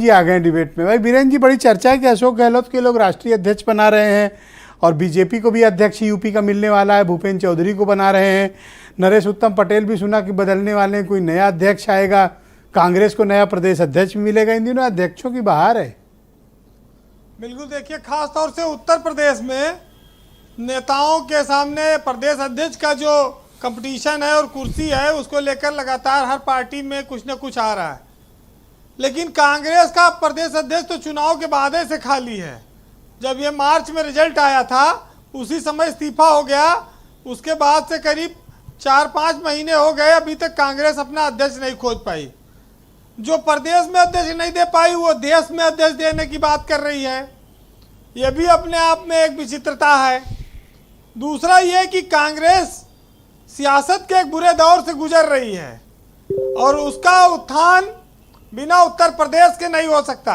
जी आ गए डिबेट में। भाई बीरेन जी, बड़ी चर्चा है कि अशोक गहलोत के लोग राष्ट्रीय अध्यक्ष बना रहे हैं और बीजेपी को भी अध्यक्ष यूपी का मिलने वाला है, भूपेंद्र चौधरी को बना रहे हैं। नरेश उत्तम पटेल भी सुना कि बदलने वाले हैं, कोई नया अध्यक्ष आएगा, कांग्रेस को नया प्रदेश अध्यक्ष मिलेगा। इन दिनों अध्यक्षों की बहार है। बिल्कुल, देखिए खास तौर से उत्तर प्रदेश में नेताओं के सामने प्रदेश अध्यक्ष का जो कंपटीशन है और कुर्सी है उसको लेकर लगातार हर पार्टी में कुछ न कुछ आ रहा है। लेकिन कांग्रेस का प्रदेश अध्यक्ष तो चुनाव के बाद से खाली है। जब ये मार्च में रिजल्ट आया था उसी समय इस्तीफा हो गया। उसके बाद से करीब 4-5 महीने हो गए, अभी तक कांग्रेस अपना अध्यक्ष नहीं खोज पाई। जो प्रदेश में अध्यक्ष नहीं दे पाई वो देश में अध्यक्ष देने की बात कर रही है। यह भी अपने आप में एक विचित्रता है। दूसरा ये कि कांग्रेस सियासत के एक बुरे दौर से गुजर रही है और उसका उत्थान बिना उत्तर प्रदेश के नहीं हो सकता।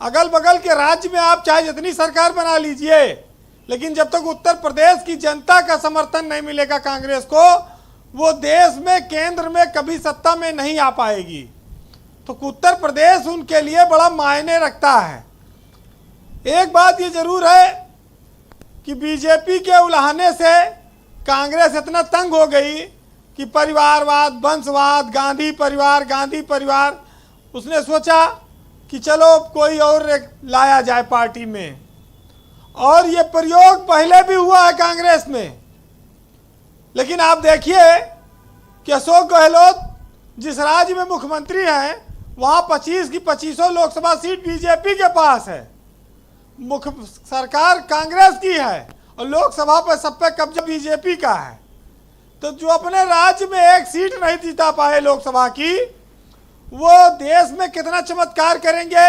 अगल बगल के राज्य में आप चाहे जितनी सरकार बना लीजिए, लेकिन जब तक उत्तर प्रदेश की जनता का समर्थन नहीं मिलेगा कांग्रेस को, वो देश में केंद्र में कभी सत्ता में नहीं आ पाएगी। तो उत्तर प्रदेश उनके लिए बड़ा मायने रखता है। एक बात ये जरूर है कि बीजेपी के उलाहने से कांग्रेस इतना तंग हो गई कि परिवारवाद, वंशवाद, गांधी परिवार, उसने सोचा कि चलो कोई और लाया जाए पार्टी में। और ये प्रयोग पहले भी हुआ है कांग्रेस में। लेकिन आप देखिए कि अशोक गहलोत जिस राज्य में मुख्यमंत्री हैं वहाँ 25 की 25 लोकसभा सीट बीजेपी के पास है। मुख्य सरकार कांग्रेस की है और लोकसभा पर सब पे कब्जा बीजेपी का है। तो जो अपने राज्य में एक सीट नहीं जीता पाए लोकसभा की, वो देश में कितना चमत्कार करेंगे।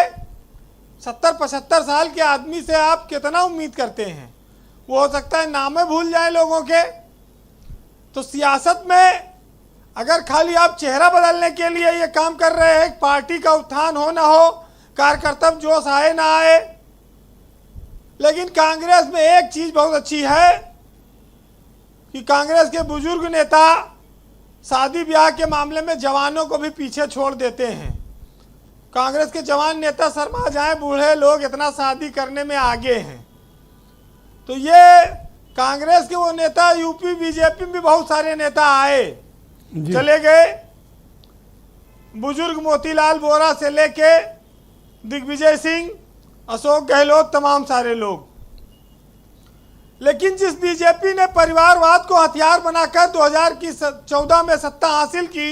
70-75 साल के आदमी से आप कितना उम्मीद करते हैं? वो हो सकता है नाम भूल जाए लोगों के। तो सियासत में अगर खाली आप चेहरा बदलने के लिए ये काम कर रहे हैं, पार्टी का उत्थान हो ना हो, कार्यकर्ता जोश आए ना आए। लेकिन कांग्रेस में एक चीज बहुत अच्छी है कि कांग्रेस के बुजुर्ग नेता शादी ब्याह के मामले में जवानों को भी पीछे छोड़ देते हैं। कांग्रेस के जवान नेता शर्मा जाए, बूढ़े लोग इतना शादी करने में आगे हैं। तो ये कांग्रेस के वो नेता यूपी बीजेपी में बहुत सारे नेता आए चले गए, बुजुर्ग मोतीलाल वोरा से लेके दिग्विजय सिंह, अशोक गहलोत, तमाम सारे लोग। लेकिन जिस बीजेपी ने परिवारवाद को हथियार बनाकर 2014 में सत्ता हासिल की,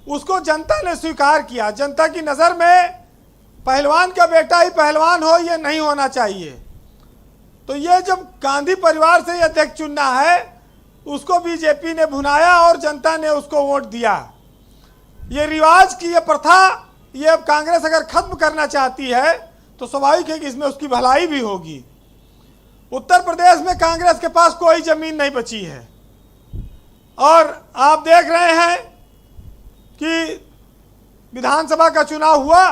उसको जनता ने स्वीकार किया। जनता की नज़र में पहलवान का बेटा ही पहलवान हो, ये नहीं होना चाहिए। तो ये जब गांधी परिवार से अध्यक्ष चुनना है, उसको बीजेपी ने भुनाया और जनता ने उसको वोट दिया। ये रिवाज की ये प्रथा, ये अब कांग्रेस अगर खत्म करना चाहती है तो स्वाभाविक है कि इसमें उसकी भलाई भी होगी। उत्तर प्रदेश में कांग्रेस के पास कोई जमीन नहीं बची है और आप देख रहे हैं कि विधानसभा का चुनाव हुआ,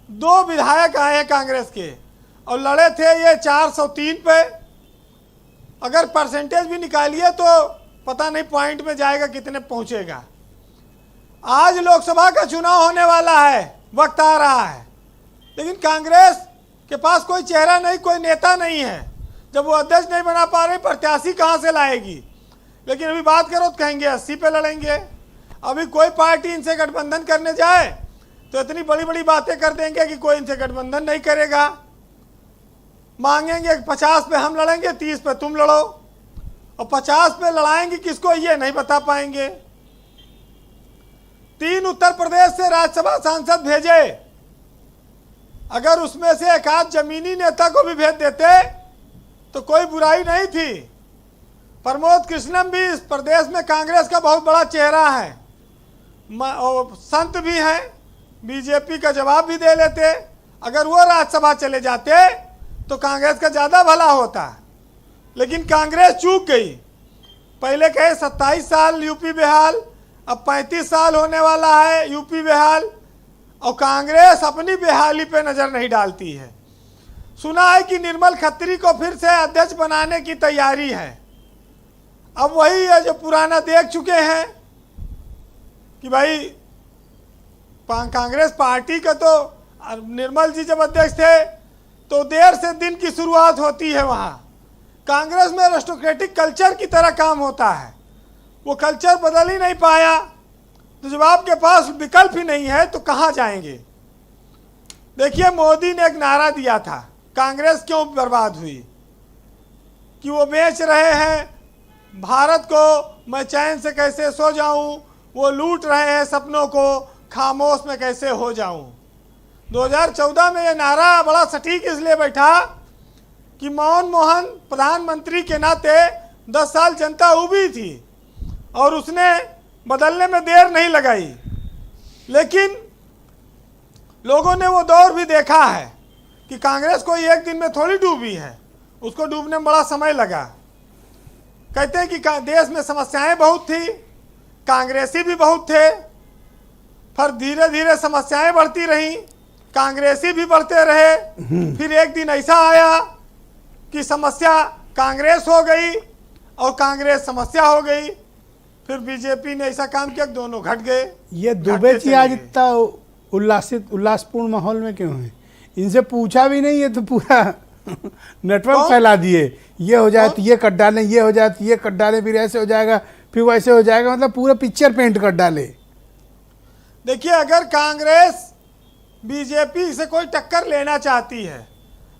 2 विधायक आए हैं कांग्रेस के और लड़े थे ये 403 पे। अगर परसेंटेज भी निकालिए तो पता नहीं पॉइंट में जाएगा कितने पहुंचेगा। आज लोकसभा का चुनाव होने वाला है, वक्त आ रहा है, लेकिन कांग्रेस के पास कोई चेहरा नहीं, कोई नेता नहीं है। जब वो अध्यक्ष नहीं बना पा रही, प्रत्याशी कहाँ से लाएगी? लेकिन अभी बात करो तो कहेंगे 80 पे लड़ेंगे। अभी कोई पार्टी इनसे गठबंधन करने जाए तो इतनी बड़ी बड़ी बातें कर देंगे कि कोई इनसे गठबंधन नहीं करेगा। मांगेंगे 50 पे हम लड़ेंगे, 30 पे तुम लड़ो, और 50 पे लड़ाएंगे किसको ये नहीं बता पाएंगे। 3 उत्तर प्रदेश से राज्यसभा सांसद भेजे, अगर उसमें से एक आध जमीनी नेता को भी भेज देते तो कोई बुराई नहीं थी। प्रमोद कृष्णम भी इस प्रदेश में कांग्रेस का बहुत बड़ा चेहरा है, संत भी हैं, बीजेपी का जवाब भी दे लेते। अगर वो राज्यसभा चले जाते तो कांग्रेस का ज़्यादा भला होता। लेकिन कांग्रेस चूक गई। पहले कहे 27 साल यूपी बेहाल, अब 35 साल होने वाला है यूपी बेहाल, और कांग्रेस अपनी बेहाली पे नज़र नहीं डालती है। सुना है कि निर्मल खत्री को फिर से अध्यक्ष बनाने की तैयारी है। अब वही है जो पुराना देख चुके हैं कि भाई कांग्रेस पार्टी का तो और निर्मल जी जब अध्यक्ष थे तो देर से दिन की शुरुआत होती है वहाँ। कांग्रेस में एरिस्टोक्रेटिक कल्चर की तरह काम होता है, वो कल्चर बदल ही नहीं पाया। तो जब आपके पास विकल्प ही नहीं है तो कहाँ जाएंगे। देखिए, मोदी ने एक नारा दिया था, कांग्रेस क्यों बर्बाद हुई, कि वो बेच रहे हैं भारत को, मैं चैन से कैसे सो जाऊं, वो लूट रहे हैं सपनों को, खामोश में कैसे हो जाऊं। 2014 में ये नारा बड़ा सटीक इसलिए बैठा कि मनमोहन प्रधानमंत्री के नाते 10 साल जनता उबी थी और उसने बदलने में देर नहीं लगाई। लेकिन लोगों ने वो दौर भी देखा है कि कांग्रेस कोई एक दिन में थोड़ी डूबी है, उसको डूबने में बड़ा समय लगा। कहते हैं कि देश में समस्याएं बहुत थी, कांग्रेसी भी बहुत थे, फिर धीरे धीरे समस्याएं बढ़ती रहीं, कांग्रेसी भी बढ़ते रहे। फिर एक दिन ऐसा आया कि समस्या कांग्रेस हो गई और कांग्रेस समस्या हो गई। फिर बीजेपी ने ऐसा काम किया कि दोनों घट गए। ये दुबे जी आज इतना उल्लासपूर्ण माहौल में क्यों है? इनसे पूछा भी नहीं, ये तो पूरा नेटवर्क फैला दिए, ये हो जाए तो ये कट डालें, ये हो जाए तो ये कट डालें, फिर ऐसे हो जाएगा, फिर वैसे हो जाएगा, मतलब पूरा पिक्चर पेंट कर डाले। देखिए, अगर कांग्रेस बीजेपी से कोई टक्कर लेना चाहती है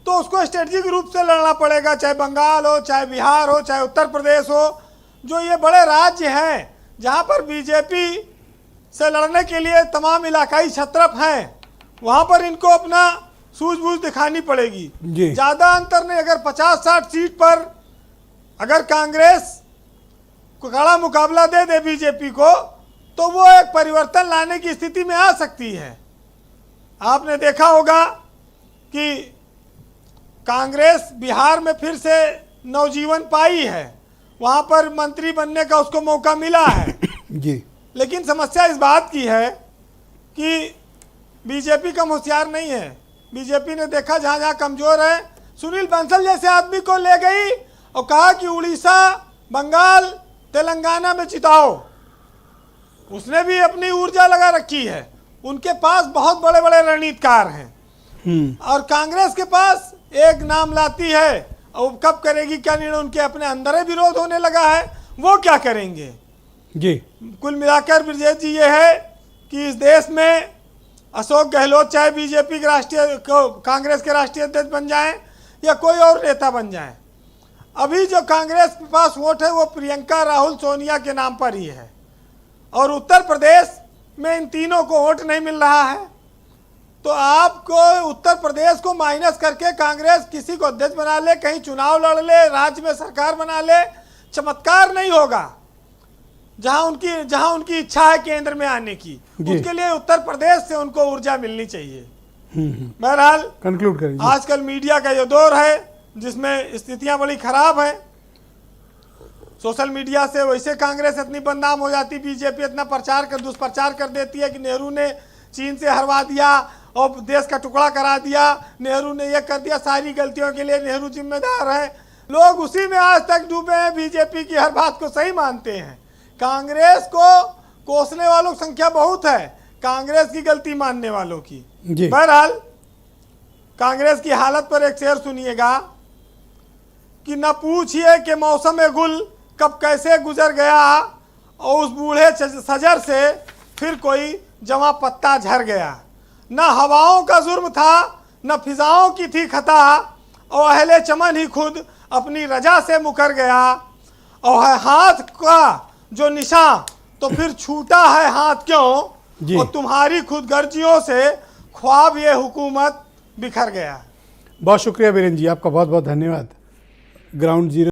तो उसको स्ट्रेटेजिक रूप से लड़ना पड़ेगा, चाहे बंगाल हो, चाहे बिहार हो, चाहे उत्तर प्रदेश हो, जो ये बड़े राज्य हैं जहां पर बीजेपी से लड़ने के लिए तमाम इलाकाई छत्रप हैं, वहां पर इनको अपना सूझबूझ दिखानी पड़ेगी। ज़्यादा अंतर नहीं, अगर 50-60 सीट पर अगर कांग्रेस को कड़ा मुकाबला दे दे बीजेपी को, तो वो एक परिवर्तन लाने की स्थिति में आ सकती है। आपने देखा होगा कि कांग्रेस बिहार में फिर से नवजीवन पाई है, वहां पर मंत्री बनने का उसको मौका मिला है जी। लेकिन समस्या इस बात की है कि बीजेपी कम होशियार नहीं है। बीजेपी ने देखा जहां जहां कमजोर है, सुनील बंसल जैसे आदमी को ले गई और कहा कि उड़ीसा, बंगाल, तेलंगाना में जिताओ। उसने भी अपनी ऊर्जा लगा रखी है, उनके पास बहुत बड़े बड़े रणनीतिकार हैं। और कांग्रेस के पास एक नाम लाती है और कब करेगी क्या निर्णय, उनके अपने अंदर ही विरोध होने लगा है, वो क्या करेंगे जी। कुल मिलाकर ब्रजेश जी ये है कि इस देश में अशोक गहलोत चाहे बीजेपी के कांग्रेस के राष्ट्रीय अध्यक्ष बन जाएं या कोई और नेता बन जाएं, अभी जो कांग्रेस के पास वोट है वो प्रियंका, राहुल, सोनिया के नाम पर ही है। और उत्तर प्रदेश में इन तीनों को वोट नहीं मिल रहा है, तो आपको उत्तर प्रदेश को माइनस करके कांग्रेस किसी को अध्यक्ष बना ले, कहीं चुनाव लड़ ले, राज्य में सरकार बना ले, चमत्कार नहीं होगा। जहां उनकी इच्छा है केंद्र में आने की, उसके लिए उत्तर प्रदेश से उनको ऊर्जा मिलनी चाहिए। बहरहाल कंक्लूड करें। आजकल मीडिया का ये दौर है जिसमें स्थितियां बड़ी खराब है। सोशल मीडिया से वैसे कांग्रेस इतनी बदनाम हो जाती, बीजेपी इतना दुष्प्रचार कर देती है कि नेहरू ने चीन से हरवा दिया और देश का टुकड़ा करा दिया, नेहरू ने यह कर दिया, सारी गलतियों के लिए नेहरू जिम्मेदार है। लोग उसी में आज तक डूबे हैं, बीजेपी की हर बात को सही मानते हैं। कांग्रेस को कोसने वालों की संख्या बहुत है, कांग्रेस की गलती मानने वालों की। बहरहाल कांग्रेस की हालत पर एक शेर सुनिएगा कि न पूछिए कि मौसम गुल कब कैसे गुजर गया और उस बूढ़े सजर से फिर कोई जवां पत्ता झड़ गया। न हवाओं का जुर्म था, न फिजाओं की थी खता, और अहले चमन ही खुद अपनी रजा से मुकर गया। और है हाथ का जो निशान, तो फिर छूटा है हाथ क्यों, और तुम्हारी खुद गर्जियों से ख्वाब ये हुकूमत बिखर गया। बहुत शुक्रिया बीरेन जी, आपका बहुत बहुत धन्यवाद। Ground zero